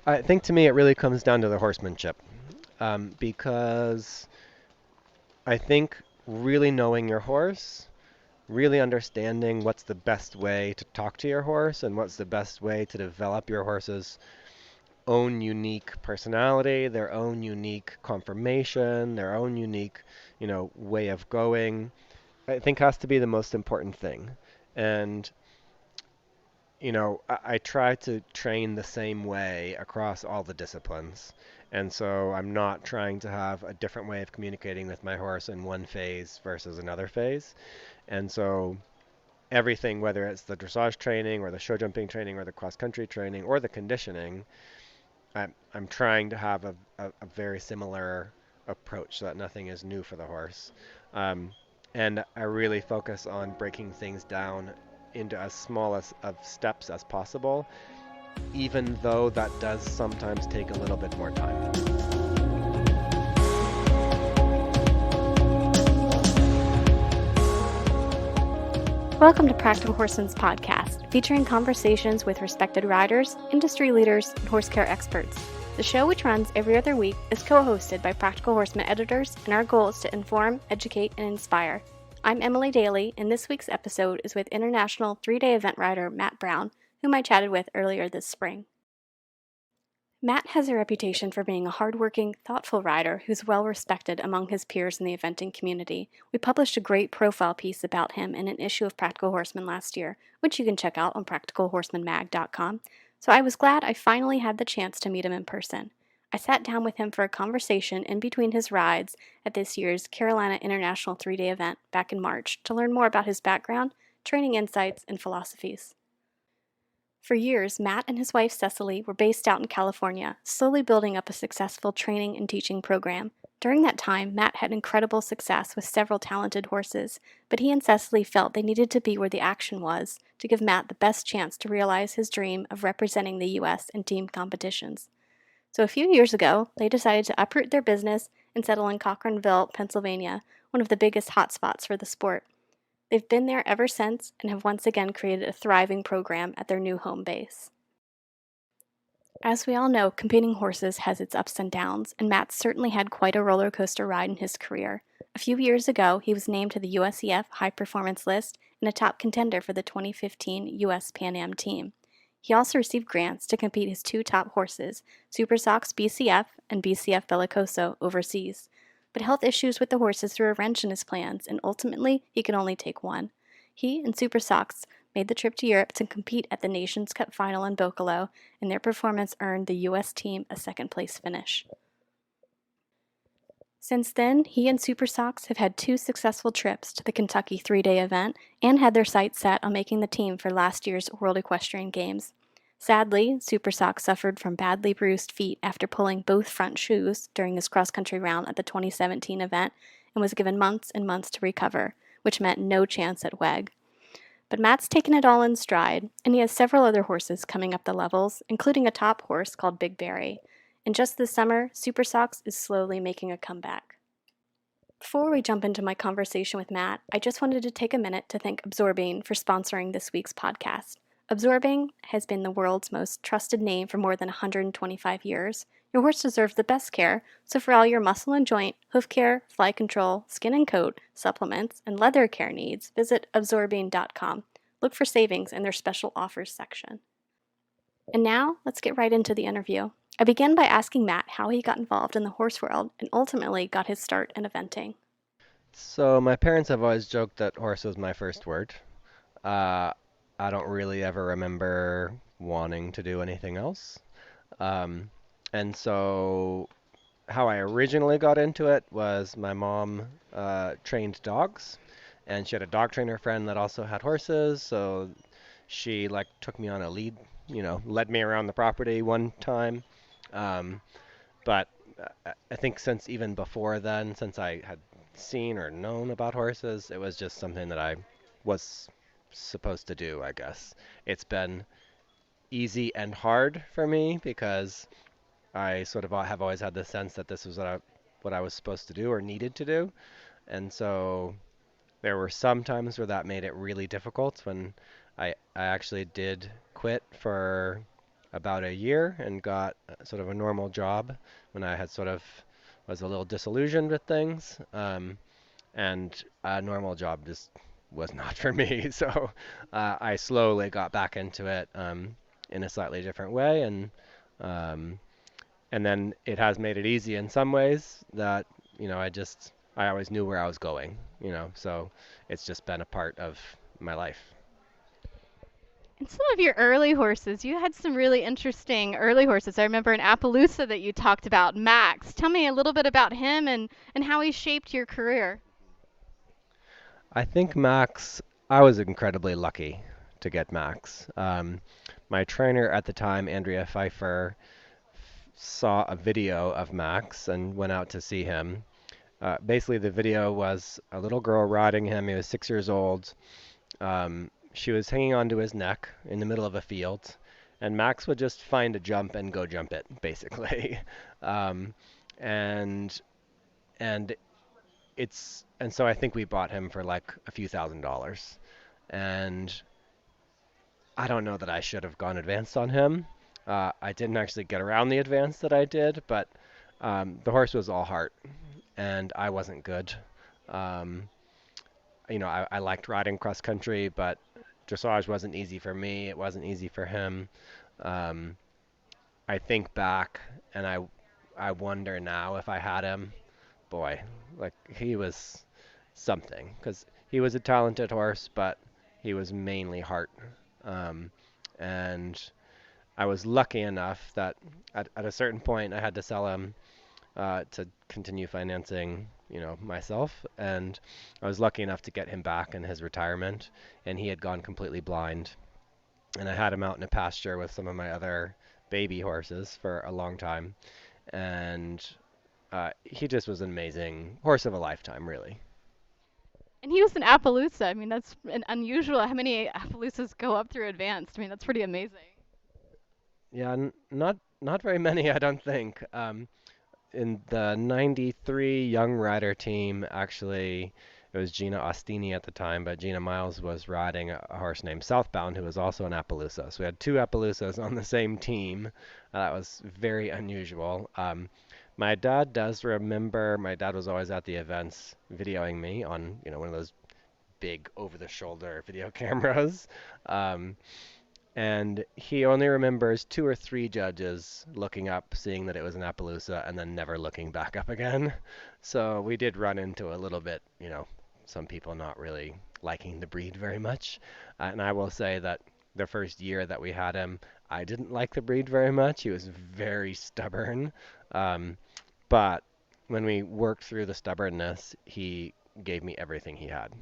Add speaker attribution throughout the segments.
Speaker 1: I think to me it really comes down to the horsemanship, because I think really knowing your horse, really understanding what's the best way to talk to your horse and what's the best way to develop your horse's own unique personality, their own unique conformation, their own unique, way of going, I think has to be the most important thing. And I try to train the same way across all the disciplines. And so I'm not trying to have a different way of communicating with my horse in one phase versus another phase. And so everything, whether it's the dressage training or the show jumping training or the cross country training or the conditioning, I'm trying to have a very similar approach so that nothing is new for the horse. Um, and I really focus on breaking things down into as small of steps as possible, even though that does sometimes take a little bit more time.
Speaker 2: Welcome to Practical Horseman's podcast, featuring conversations with respected riders, industry leaders, and horse care experts. The show, which runs every other week, is co-hosted by Practical Horseman editors, and our goal is to inform, educate, and inspire. I'm Emily Daly, and this week's episode is with international 3-day event rider Matt Brown, whom I chatted with earlier this spring. Matt has a reputation for being a hardworking, thoughtful rider who's well respected among his peers in the eventing community. We published a great profile piece about him in an issue of Practical Horseman last year, which you can check out on practicalhorsemanmag.com. So I was glad I finally had the chance to meet him in person. I sat down with him for a conversation in between his rides at this year's Carolina International 3-day event back in March to learn more about his background, training insights, and philosophies. For years, Matt and his wife Cecily were based out in California, slowly building up a successful training and teaching program. During that time, Matt had incredible success with several talented horses, but he and Cecily felt they needed to be where the action was to give Matt the best chance to realize his dream of representing the U.S. in team competitions. So a few years ago, they decided to uproot their business and settle in Cochranville, Pennsylvania, one of the biggest hotspots for the sport. They've been there ever since and have once again created a thriving program at their new home base. As we all know, competing horses has its ups and downs, and Matt certainly had quite a roller coaster ride in his career. A few years ago, he was named to the USEF High Performance List and a top contender for the 2015 US Pan Am team. He also received grants to compete his two top horses, Super Sox BCF and BCF Bellicoso, overseas. But health issues with the horses threw a wrench in his plans, and ultimately he could only take one. He and Super Sox made the trip to Europe to compete at the Nations Cup final in Bocolo, and their performance earned the U.S. team a second-place finish. Since then, he and Super Sox have had two successful trips to the Kentucky 3-day event and had their sights set on making the team for last year's World Equestrian Games. Sadly, Super Sox suffered from badly bruised feet after pulling both front shoes during his cross-country round at the 2017 event and was given months and months to recover, which meant no chance at WEG. But Matt's taken it all in stride, and he has several other horses coming up the levels, including a top horse called Big Berry. And just this summer, Super Sox is slowly making a comeback. Before we jump into my conversation with Matt, I just wanted to take a minute to thank Absorbing for sponsoring this week's podcast. Absorbing has been the world's most trusted name for more than 125 years. Your horse deserves the best care, so for all your muscle and joint, hoof care, fly control, skin and coat, supplements, and leather care needs, visit absorbing.com. Look for savings in their special offers section. And now, let's get right into the interview. I began by asking Matt how he got involved in the horse world and ultimately got his start in eventing.
Speaker 1: So my parents have always joked that horse was my first word. Uh, I don't really ever remember wanting to do anything else. Um, and so how I originally got into it was my mom trained dogs, and she had a dog trainer friend that also had horses, so she like took me on a lead, led me around the property one time. Um, but I think since even before then, since I had seen or known about horses, it was just something that I was supposed to do, I guess. It's been easy and hard for me because I sort of have always had the sense that this was what I was supposed to do or needed to do. And so there were some times where that made it really difficult when I actually did quit for about a year and got sort of a normal job when I had sort of was a little disillusioned with things. And a normal job just was not for me. So I slowly got back into it in a slightly different way, um, and then it has made it easy in some ways that I always knew where I was going, so it's just been a part of my life.
Speaker 2: And some of your early horses, you had some really interesting early horses. I remember an Appaloosa that you talked about, Max. Tell me a little bit about him and how he shaped your career.
Speaker 1: I think Max, I was incredibly lucky to get Max. My trainer at the time, Andrea Pfeiffer, saw a video of Max and went out to see him. Basically, the video was a little girl riding him. He was 6 years old. She was hanging onto his neck in the middle of a field, and Max would just find a jump and go jump it, basically. um, and and and so I think we bought him for like a few $1,000s, and I don't know that I should have gone advanced on him. I didn't actually get around the advance that I did, but the horse was all heart, and I wasn't good. Um, I liked riding cross country, but dressage wasn't easy for me. It wasn't easy for him. Um, I think back and I wonder now if I had him, boy, like he was something because he was a talented horse, but he was mainly heart. Um, and I was lucky enough that at a certain point I had to sell him to continue financing, myself. And I was lucky enough to get him back in his retirement, and he had gone completely blind. And I had him out in a pasture with some of my other baby horses for a long time, and he just was an amazing horse of a lifetime, really.
Speaker 2: And he was an Appaloosa. I mean, that's an unusual. How many Appaloosas go up through advanced? I mean, that's pretty amazing.
Speaker 1: Yeah, not very many, I don't think. In the 93 Young Rider team, actually, it was Gina Ostini at the time, but Gina Miles was riding a horse named Southbound, who was also an Appaloosa. So we had two Appaloosas on the same team. That was very unusual. My dad does remember, my dad was always at the events videoing me on, one of those big over-the-shoulder video cameras. Um, and he only remembers two or three judges looking up, seeing that it was an Appaloosa, and then never looking back up again. So we did run into a little bit, some people not really liking the breed very much. And I will say that the first year that we had him, I didn't like the breed very much. He was very stubborn. Um, but when we worked through the stubbornness, he gave me everything he had.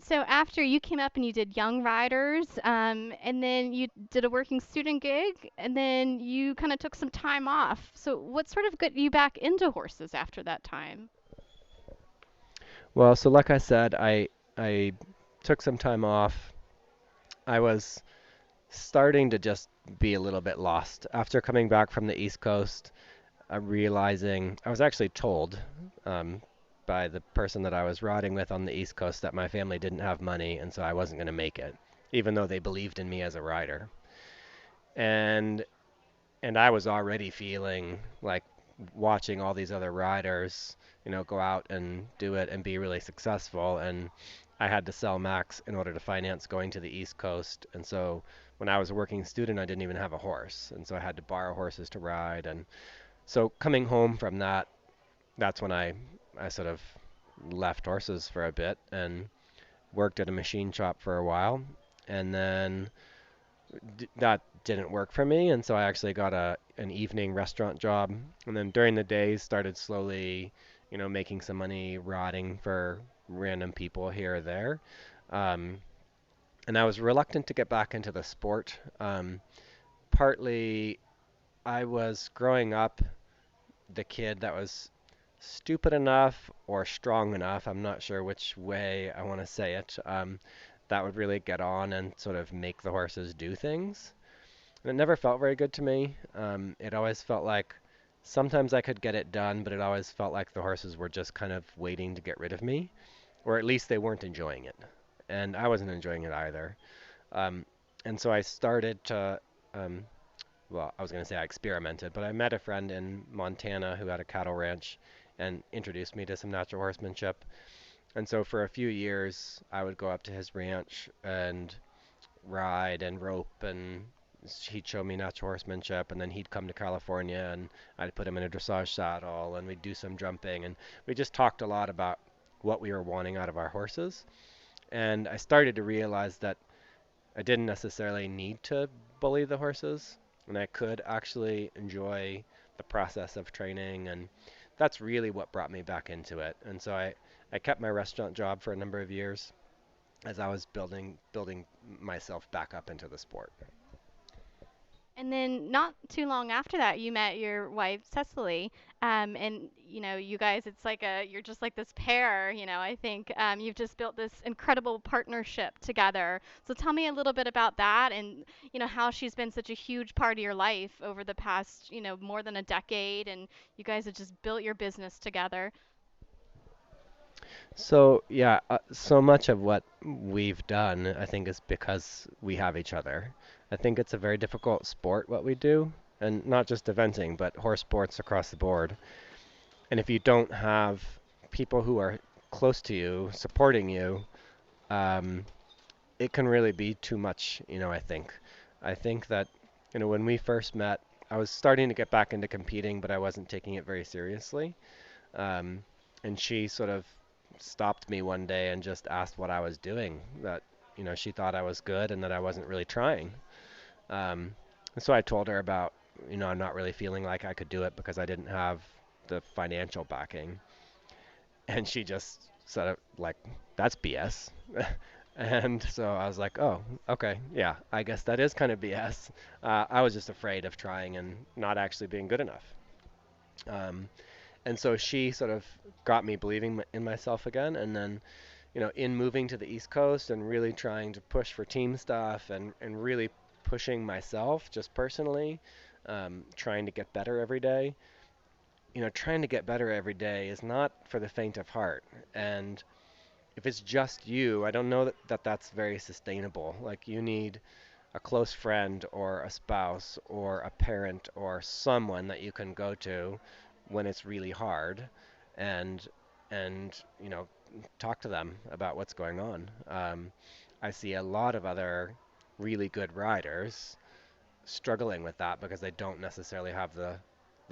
Speaker 2: So after you came up and you did Young Riders, and then you did a working student gig, and then you kind of took some time off. So what sort of got you back into horses after that time?
Speaker 1: Well, so like I said, I took some time off. I was starting to just be a little bit lost after coming back from the East Coast. Realizing I was actually told um, by the person that I was riding with on the East Coast that my family didn't have money, and so I wasn't going to make it, even though they believed in me as a rider. And and I was already feeling like watching all these other riders, go out and do it and be really successful. And I had to sell Max in order to finance going to the East Coast. And so when I was a working student, I didn't even have a horse. And so I had to borrow horses to ride. And so coming home from that, that's when I sort of left horses for a bit and worked at a machine shop for a while. And then that didn't work for me, and so I actually got an evening restaurant job, and then during the days started slowly, making some money riding for random people here or there. Um, and I was reluctant to get back into the sport. Partly, I was growing up the kid that was stupid enough or strong enough, I'm not sure which way I want to say it, that would really get on and sort of make the horses do things. And it never felt very good to me. It always felt like sometimes I could get it done, but it always felt like the horses were just kind of waiting to get rid of me, or at least they weren't enjoying it. And I wasn't enjoying it either. Um, and so I started to well, I was going to say I experimented, but I met a friend in Montana who had a cattle ranch and introduced me to some natural horsemanship. And so for a few years, I would go up to his ranch and ride and rope, and he'd show me natural horsemanship, and then he'd come to California and I'd put him in a dressage saddle and we'd do some jumping, and we just talked a lot about what we were wanting out of our horses. And I started to realize that I didn't necessarily need to bully the horses, and I could actually enjoy the process of training, and that's really what brought me back into it. And so I kept my restaurant job for a number of years as I was building myself back up into the sport.
Speaker 2: And then not too long after that, you met your wife Cecily, and you guys, it's like you're just like this pair. I think you've just built this incredible partnership together. So tell me a little bit about that, and how she's been such a huge part of your life over the past more than a decade, and you guys have just built your business together.
Speaker 1: So yeah, so much of what we've done, I think, is because we have each other. I think it's a very difficult sport what we do, and not just eventing, but horse sports across the board. And if you don't have people who are close to you supporting you, um, it can really be too much, I think. I think that, when we first met, I was starting to get back into competing, but I wasn't taking it very seriously. Um, and she sort of stopped me one day and just asked what I was doing, that, she thought I was good and that I wasn't really trying. Um, and so I told her about, I'm not really feeling like I could do it because I didn't have the financial backing. And she just said it like, that's BS. And so I was like, oh, okay, yeah, I guess that is kind of BS. I was just afraid of trying and not actually being good enough. Um, and so she sort of got me believing in myself again. And then, in moving to the East Coast and really trying to push for team stuff and really pushing myself just personally, trying to get better every day. Trying to get better every day is not for the faint of heart. And if it's just you, I don't know that that's very sustainable. Like, you need a close friend or a spouse or a parent or someone that you can go to when it's really hard, and and talk to them about what's going on. I see a lot of other really good riders struggling with that because they don't necessarily have the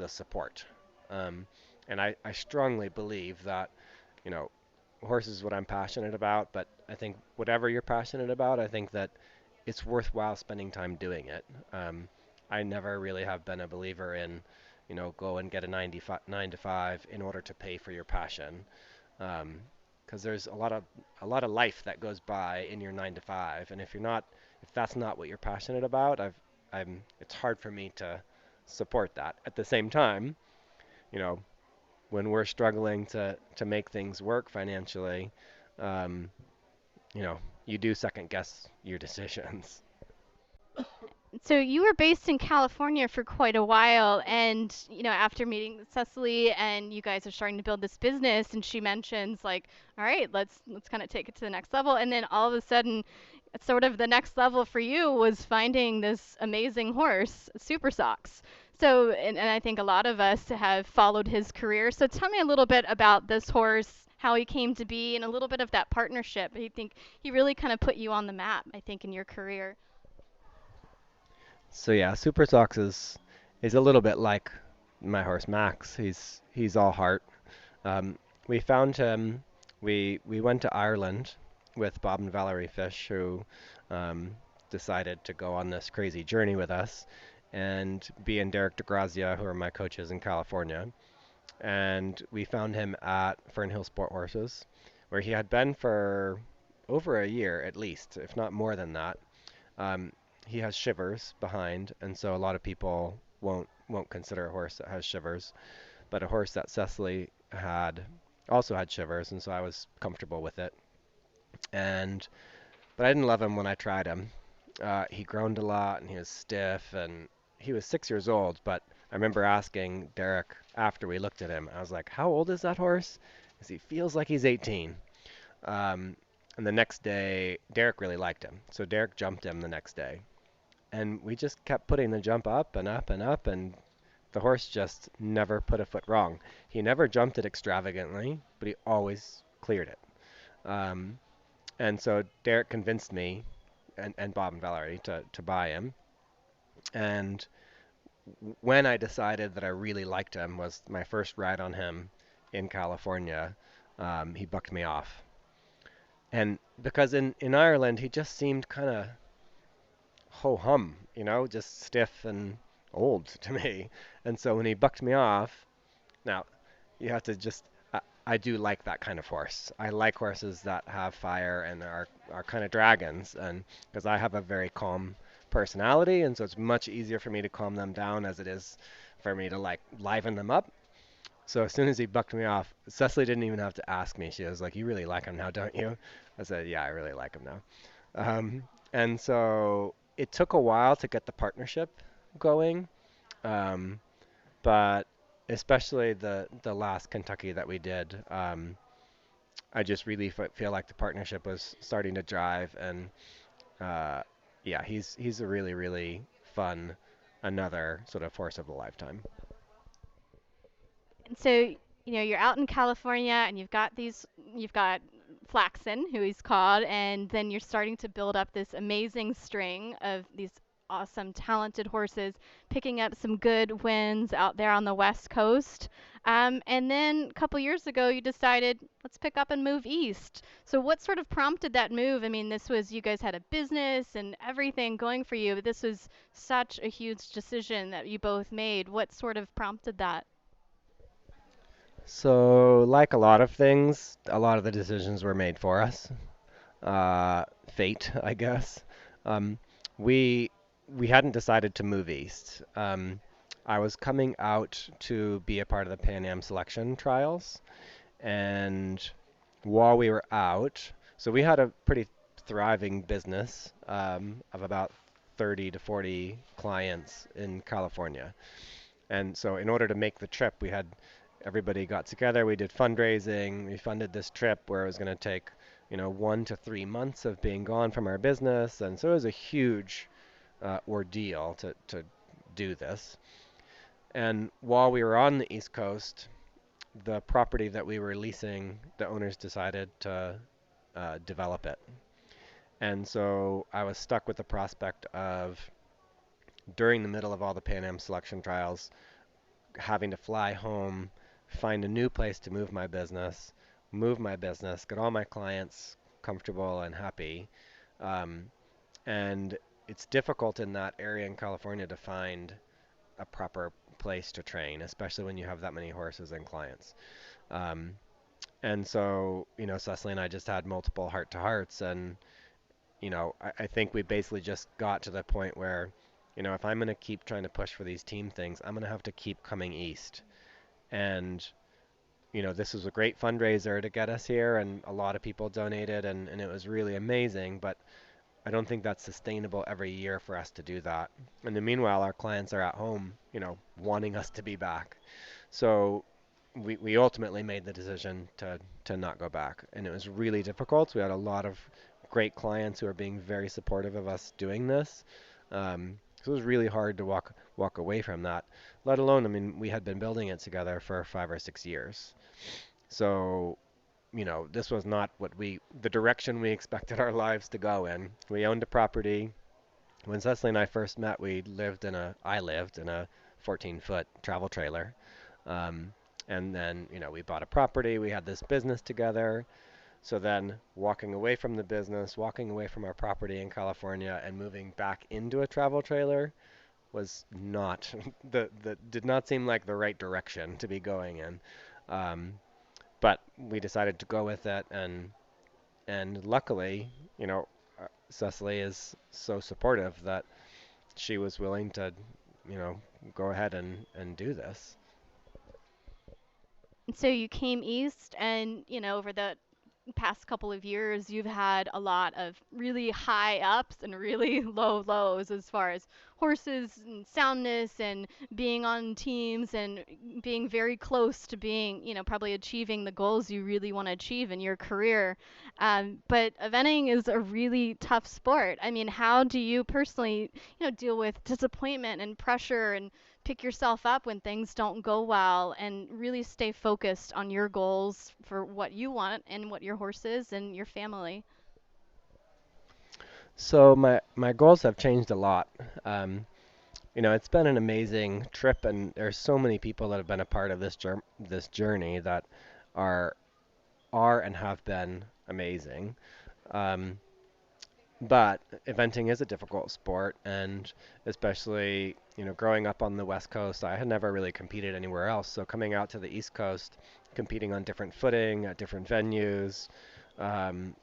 Speaker 1: support. Um, and I strongly believe that, you know, horse is what I'm passionate about, but I think whatever you're passionate about, I think that it's worthwhile spending time doing it. Um, I never really have been a believer in, go and get a 9 to 5 in order to pay for your passion. Because there's a lot of life that goes by in your 9 to 5, and if that's not what you're passionate about, it's hard for me to support that. At the same time, you know, when we're struggling to make things work financially, um, you know, you do second guess your decisions.
Speaker 2: So you were based in California for quite a while, and after meeting Cecily, and you guys are starting to build this business, and she mentions like, all right, let's kind of take it to the next level, and then all of a sudden, sort of the next level for you was finding this amazing horse, Super Socks. So, and I think a lot of us have followed his career. So tell me a little bit about this horse, how he came to be, and a little bit of that partnership. I think he really kind of put you on the map, I think, in your career.
Speaker 1: So yeah, Super Sox is a little bit like my horse Max. He's all heart. We found him. We went to Ireland with Bob and Valerie Fish, who um, decided to go on this crazy journey with us, and B and Derek DeGrazia, who are my coaches in California. And we found him at Fernhill Sport Horses, where he had been for over a year at least, if not more than that. Um, he has shivers behind, and so a lot of people won't consider a horse that has shivers. But a horse that Cecily had also had shivers, and so I was comfortable with it. And but I didn't love him when I tried him. He groaned a lot, and he was stiff, and he was 6 years old. But I remember asking Derek after we looked at him. I was like, "How old is that horse?" Because he feels like he's 18. Um, and the next day, Derek really liked him, so Derek jumped him the next day. and we just kept putting the jump up and up and up, and the horse just never put a foot wrong. He never jumped it extravagantly, but he always cleared it. Um, and so Derek convinced me and Bob and Valerie to buy him. And when I decided that I really liked him was my first ride on him in California. He bucked me off. And because in Ireland, he just seemed kind of ho hum, just stiff and old to me. And so when he bucked me off, now you have to just, I do like that kind of horse. I like horses that have fire and are kind of dragons. And because I have a very calm personality, and so it's much easier for me to calm them down as it is for me to like liven them up. So as soon as he bucked me off, Cecily didn't even have to ask me. She was like, "You really like him now, don't you?" I said, "Yeah, I really like him now." And so it took a while to get the partnership going, um, but especially the last Kentucky that we did, I just really feel like the partnership was starting to drive, and uh, yeah, he's a really really fun, another sort of horse of a lifetime.
Speaker 2: And so, you're out in California and you've got Flaxen, who he's called, and then you're starting to build up this amazing string of these awesome, talented horses, picking up some good wins out there on the West Coast. And then a couple years ago, you decided, let's pick up and move east. So, what sort of prompted that move? I mean, this was, you guys had a business and everything going for you, but this was such a huge decision that you both made. What sort of prompted that?
Speaker 1: So, like a lot of things, a lot of the decisions were made for us. Fate, I guess. Um, we we hadn't decided to move east. I was coming out to be a part of the Pan Am selection trials, and while we were out, so we had a pretty thriving business of about 30 to 40 clients in California. And so, in order to make the trip, we had everybody got together. We did fundraising. We funded this trip where it was going to take, 1 to 3 months of being gone from our business. And so, it was a huge ordeal to do this. And while we were on the East Coast, the property that we were leasing, the owners decided to develop it. And so, I was stuck with the prospect of, during the middle of all the Pan Am selection trials, having to fly home, find a new place to move my business, get all my clients comfortable and happy. Um, and it's difficult in that area in California to find a proper place to train, especially when you have that many horses and clients. Um, and so, Cecily and I just had multiple heart to hearts, and I think we basically just got to the point where, if I'm going to keep trying to push for these team things, I'm going to have to keep coming east. And this was a great fundraiser to get us here, and a lot of people donated, and it was really amazing. But I don't think that's sustainable every year for us to do that. In the meanwhile, our clients are at home, wanting us to be back. So we ultimately made the decision to not go back, and it was really difficult. We had a lot of great clients who are being very supportive of us doing this. So it was really hard to walk away from that. Let alone, I mean, we had been building it together for 5 or 6 years. So this was not the direction we expected our lives to go in. We owned a property. When Cecily and I first met, I lived in a 14-foot travel trailer. Um, and then, we bought a property. We had this business together. So then walking away from the business, walking away from our property in California and moving back into a travel trailer was not the did not seem like the right direction to be going in. Um, but we decided to go with it, and luckily, Cecily is so supportive that she was willing to, you know, go ahead and do this.
Speaker 2: So you came east, and over the past couple of years, you've had a lot of really high ups and really low lows as far as horses and soundness and being on teams and being very close to being, probably achieving the goals you really want to achieve in your career. But eventing is a really tough sport. I mean, how do you personally, deal with disappointment and pressure and pick yourself up when things don't go well and really stay focused on your goals for what you want and what your horse is and your family?
Speaker 1: So my goals have changed a lot. Um, it's been an amazing trip, and there's so many people that have been a part of this journey that are are and have been amazing. Um, but eventing is a difficult sport, and especially growing up on the West Coast, I had never really competed anywhere else. So coming out to the East Coast, competing on different footing at different venues, um,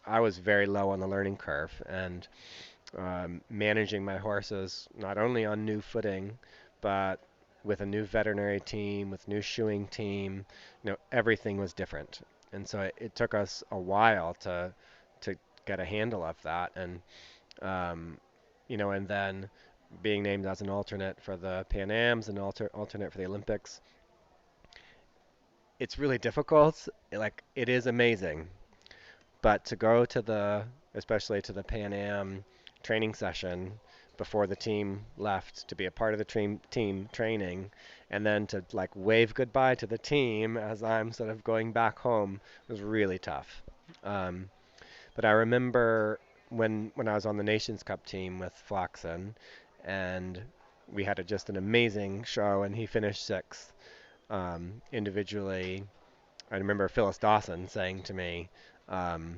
Speaker 1: I was very low on the learning curve, and managing my horses not only on new footing, but with a new veterinary team, with new shoeing team, everything was different. And so it took us a while to get a handle of that, um, and then being named as an alternate for the Pan Ams and alternate for the Olympics, it's really difficult. Like it is amazing, but to go to especially to the Pan Am training session before the team left to be a part of the team training, and then to like wave goodbye to the team as I'm sort of going back home was really tough. Um, but I remember when I was on the Nations Cup team with Flaxen, and we had just an amazing show, and he finished sixth individually. I remember Phyllis Dawson saying to me, um,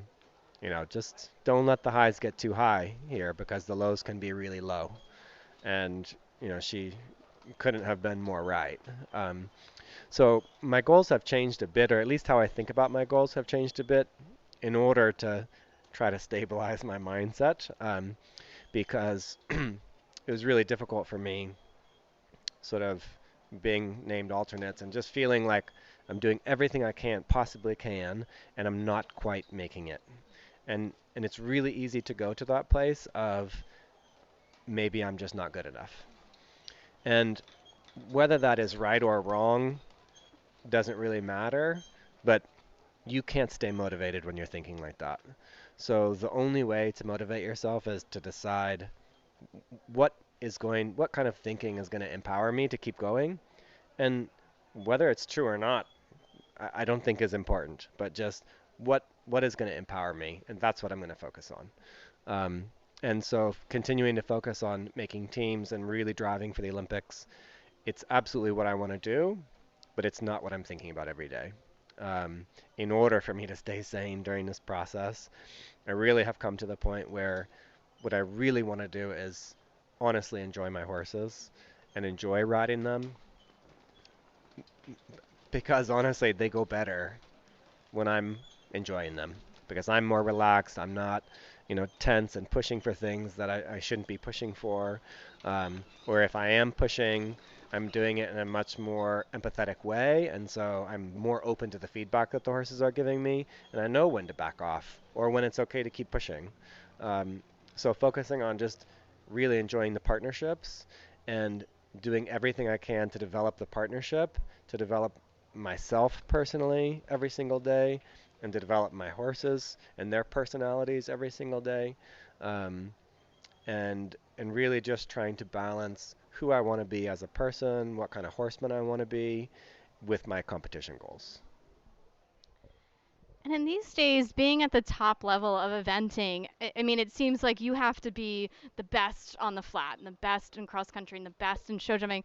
Speaker 1: just don't let the highs get too high here because the lows can be really low. And, she couldn't have been more right. Um, so my goals have changed a bit, or at least how I think about my goals have changed a bit in order to try to stabilize my mindset because it was really difficult for me sort of being named alternates and just feeling like I'm doing everything I can possibly can and I'm not quite making it. And it's really easy to go to that place of maybe I'm just not good enough. And whether that is right or wrong doesn't really matter, but you can't stay motivated when you're thinking like that. So the only way to motivate yourself is to decide what kind of thinking is going to empower me to keep going, and whether it's true or not, I don't think is important, but just what is going to empower me, and that's what I'm going to focus on. Um, and so continuing to focus on making teams and really driving for the Olympics, it's absolutely what I want to do, but it's not what I'm thinking about every day. In order for me to stay sane during this process, I really have come to the point where what I really want to do is honestly enjoy my horses and enjoy riding them because honestly they go better when I'm enjoying them because I'm more relaxed. I'm not, tense and pushing for things that I shouldn't be pushing for. Or if I am pushing, I'm doing it in a much more empathetic way. And so I'm more open to the feedback that the horses are giving me. And I know when to back off or when it's okay to keep pushing. Um, so focusing on just really enjoying the partnerships and doing everything I can to develop the partnership, to develop myself personally every single day and to develop my horses and their personalities every single day, um, and really just trying to balance who I want to be as a person, what kind of horseman I want to be, with my competition goals.
Speaker 2: And in these days, being at the top level of eventing, I mean, it seems like you have to be the best on the flat and the best in cross country and the best in show jumping.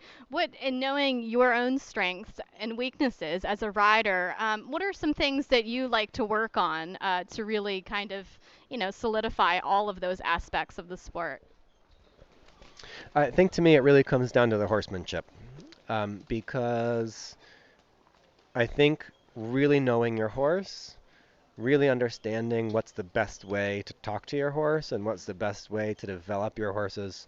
Speaker 2: In knowing your own strengths and weaknesses as a rider, what are some things that you like to work on to really kind of, solidify all of those aspects of the sport?
Speaker 1: I think to me it really comes down to the horsemanship because I think really knowing your horse, really understanding what's the best way to talk to your horse and what's the best way to develop your horse's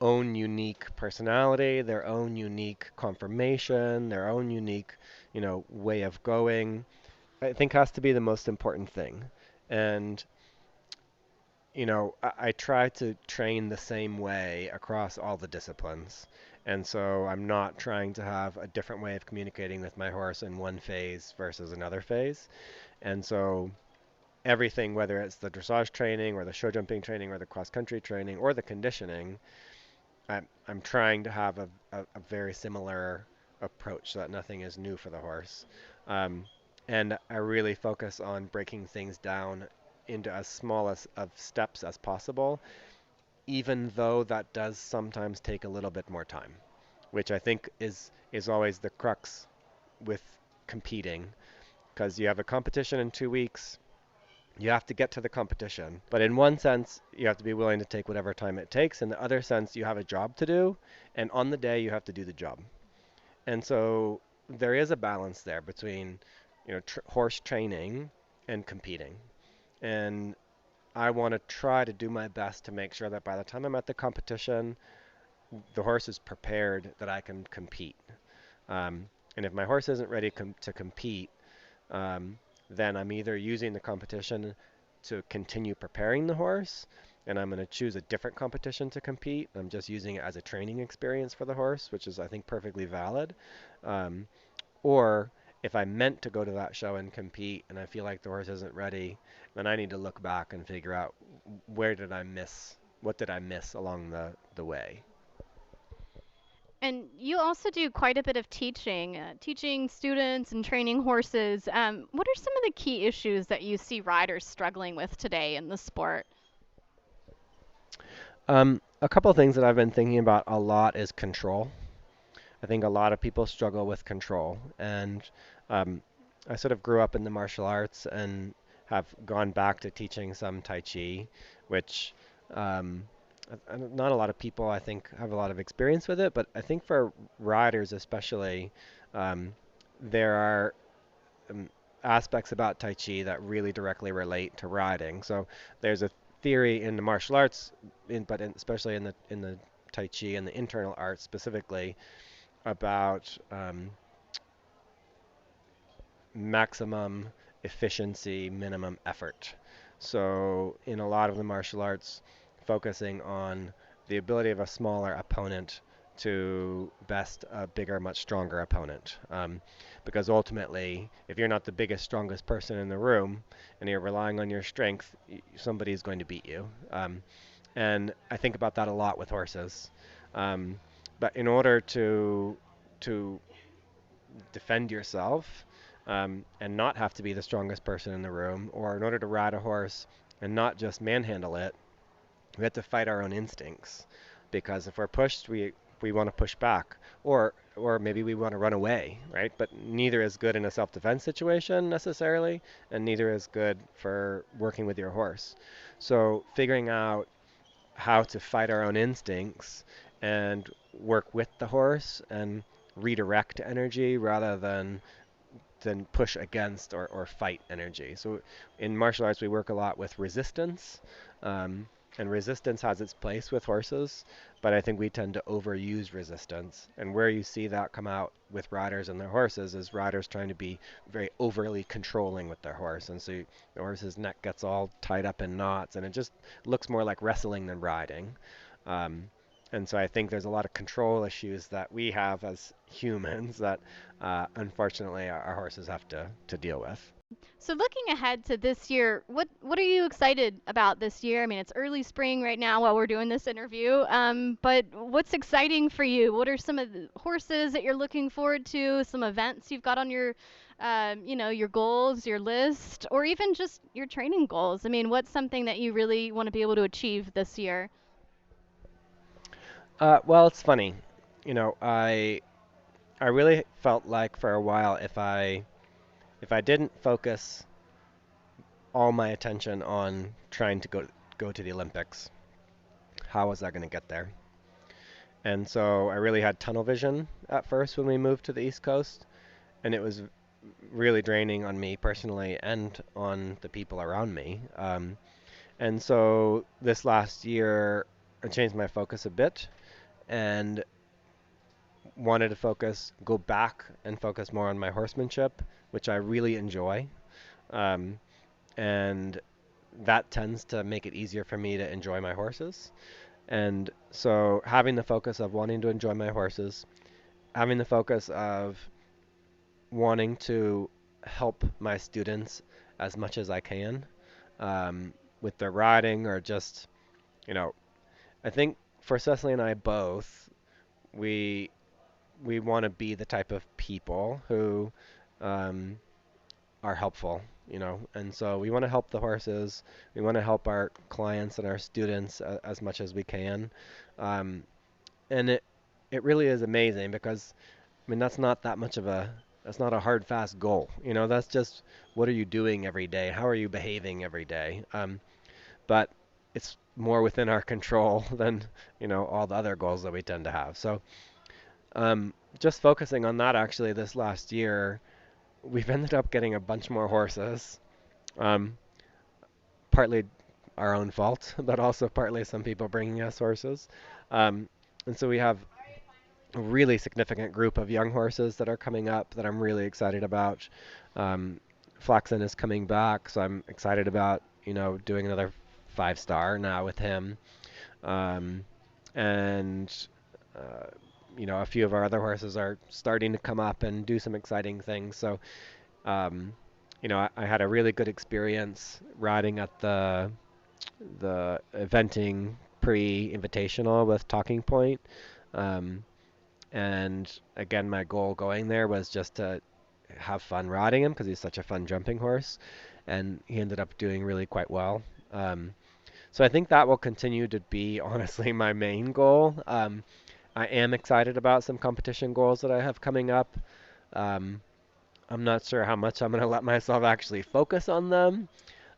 Speaker 1: own unique personality, their own unique conformation, their own unique, way of going, I think has to be the most important thing. And I try to train the same way across all the disciplines. And so I'm not trying to have a different way of communicating with my horse in one phase versus another phase. And so everything, whether it's the dressage training or the show jumping training or the cross country training or the conditioning, I'm trying to have a very similar approach so that nothing is new for the horse. Um, and I really focus on breaking things down into as small as of steps as possible, even though that does sometimes take a little bit more time, which I think is always the crux with competing, because you have a competition in 2 weeks. You have to get to the competition. But in one sense, you have to be willing to take whatever time it takes. In the other sense, you have a job to do, and on the day, you have to do the job. And so there is a balance there between, horse training and competing. And I want to try to do my best to make sure that by the time I'm at the competition, the horse is prepared that I can compete. And if my horse isn't ready to compete, um, then I'm either using the competition to continue preparing the horse, and I'm going to choose a different competition to compete. I'm just using it as a training experience for the horse, which is, I think, perfectly valid. Um, or if I meant to go to that show and compete and I feel like the horse isn't ready, then I need to look back and figure out where did I miss, what did I miss along the way.
Speaker 2: And you also do quite a bit of teaching, teaching students and training horses. What are some of the key issues that you see riders struggling with today in the sport?
Speaker 1: A couple of things that I've been thinking about a lot is control. I think a lot of people struggle with control. And um, I sort of grew up in the martial arts and have gone back to teaching some Tai Chi, which um, not a lot of people, I think, have a lot of experience with it. But I think for riders, especially, um, there are um, aspects about Tai Chi that really directly relate to riding. So there's a theory in the martial arts, especially in the Tai Chi and the internal arts specifically, about maximum efficiency, minimum effort. So, in a lot of the martial arts, focusing on the ability of a smaller opponent to best a bigger, much stronger opponent. Because ultimately, if you're not the biggest, strongest person in the room and you're relying on your strength, somebody's going to beat you. And I think about that a lot with horses. Um, but in order to defend yourself and not have to be the strongest person in the room, or in order to ride a horse and not just manhandle it, we have to fight our own instincts. Because if we're pushed, we want to push back, or maybe we want to run away, right? But neither is good in a self-defense situation necessarily, and neither is good for working with your horse. So figuring out how to fight our own instincts and work with the horse and redirect energy rather than push against or fight energy. So in martial arts, we work a lot with resistance, and resistance has its place with horses, but I think we tend to overuse resistance. And where you see that come out with riders and their horses is riders trying to be very overly controlling with their horse, and so the horse's neck gets all tied up in knots, and it just looks more like wrestling than riding. Um, and so I think there's a lot of control issues that we have as humans that unfortunately our horses have to deal with.
Speaker 2: So looking ahead to this year, what are you excited about this year? I mean, it's early spring right now while we're doing this interview. But what's exciting for you? What are some of the horses that you're looking forward to? Some events you've got on your, your goals, your list, or even just your training goals? I mean, what's something that you really want to be able to achieve this year?
Speaker 1: Well, it's funny. I really felt like for a while if I didn't focus all my attention on trying to go to the Olympics, how was I going to get there? And so I really had tunnel vision at first when we moved to the East Coast, and it was really draining on me personally and on the people around me. And so this last year, I changed my focus a bit and wanted to go back and focus more on my horsemanship, which I really enjoy. Um, and that tends to make it easier for me to enjoy my horses. And so having the focus of wanting to enjoy my horses, having the focus of wanting to help my students as much as I can with their riding or just, you know, I think for Cecily and I both, we we want to be the type of people who um, are helpful, and so we want to help the horses. We want to help our clients and our students as much as we can, um, and it really is amazing because I mean that's not a hard fast goal. That's just what are you doing every day? How are you behaving every day? But it's more within our control than all the other goals that we tend to have. So just focusing on that actually this last year, we've ended up getting a bunch more horses. Um, Partly our own fault, but also partly some people bringing us horses. Um, and so we have a really significant group of young horses that are coming up that I'm really excited about. Um, Flaxen is coming back, so I'm excited about doing another 5 star now with him. Um, and uh, a few of our other horses are starting to come up and do some exciting things. So um, I had a really good experience riding at the eventing pre-invitational with Talking Point. Um, and again, my goal going there was just to have fun riding him because he's such a fun jumping horse, and he ended up doing really quite well. So I think that will continue to be honestly my main goal. I am excited about some competition goals that I have coming up. Um, I'm not sure how much I'm going to let myself actually focus on them,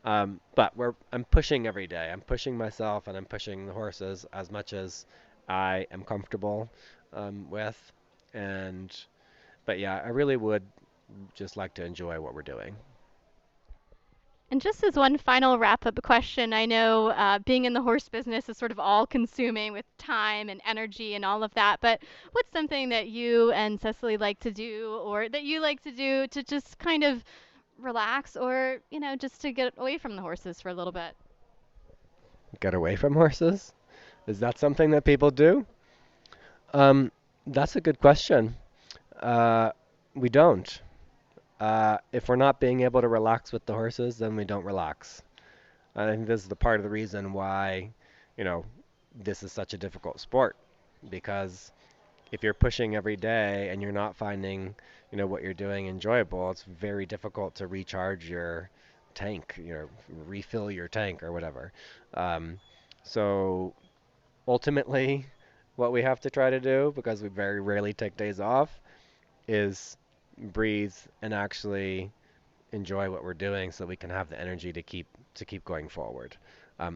Speaker 1: but I'm pushing every day. I'm pushing myself and I'm pushing the horses as much as I am comfortable with. And but yeah, I really would just like to enjoy what we're doing.
Speaker 2: And just as one final wrap up question, I know being in the horse business is sort of all consuming with time and energy and all of that, but what's something that you and Cecily like to do or that you like to do to just kind of relax or, just to get away from the horses for a little bit?
Speaker 1: Get away from horses? Is that something that people do? Um, that's a good question. Uh, we don't. If we're not being able to relax with the horses, then we don't relax. I think this is the part of the reason why, you know, this is such a difficult sport because if you're pushing every day and you're not finding, what you're doing enjoyable, it's very difficult to recharge your tank, refill your tank or whatever. Um, so ultimately, what we have to try to do, because we very rarely take days off, is breathe and actually enjoy what we're doing so we can have the energy to keep going forward.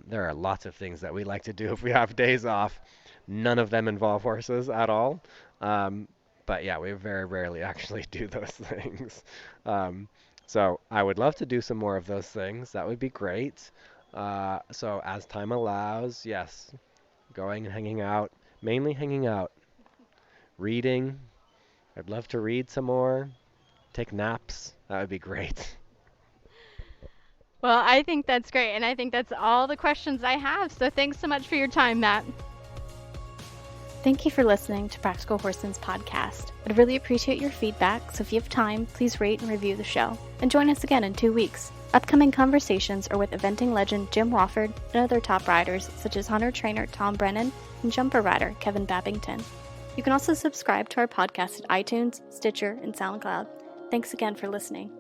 Speaker 1: There are lots of things that we like to do if we have days off. None of them involve horses at all. Um, but yeah, we very rarely actually do those things. Um, so I would love to do some more of those things. That would be great. So as time allows, yes, going and hanging out, mainly hanging out, reading. I'd love to read some more, take naps. That would be great.
Speaker 2: Well, I think that's great, and I think that's all the questions I have. So thanks so much for your time, Matt. Thank you for listening to Practical Horseman's podcast. I'd really appreciate your feedback, so if you have time, please rate and review the show. And join us again in 2 weeks. Upcoming conversations are with eventing legend Jim Wofford and other top riders such as hunter trainer Tom Brennan and jumper rider Kevin Babbington. You can also subscribe to our podcast at iTunes, Stitcher, and SoundCloud. Thanks again for listening.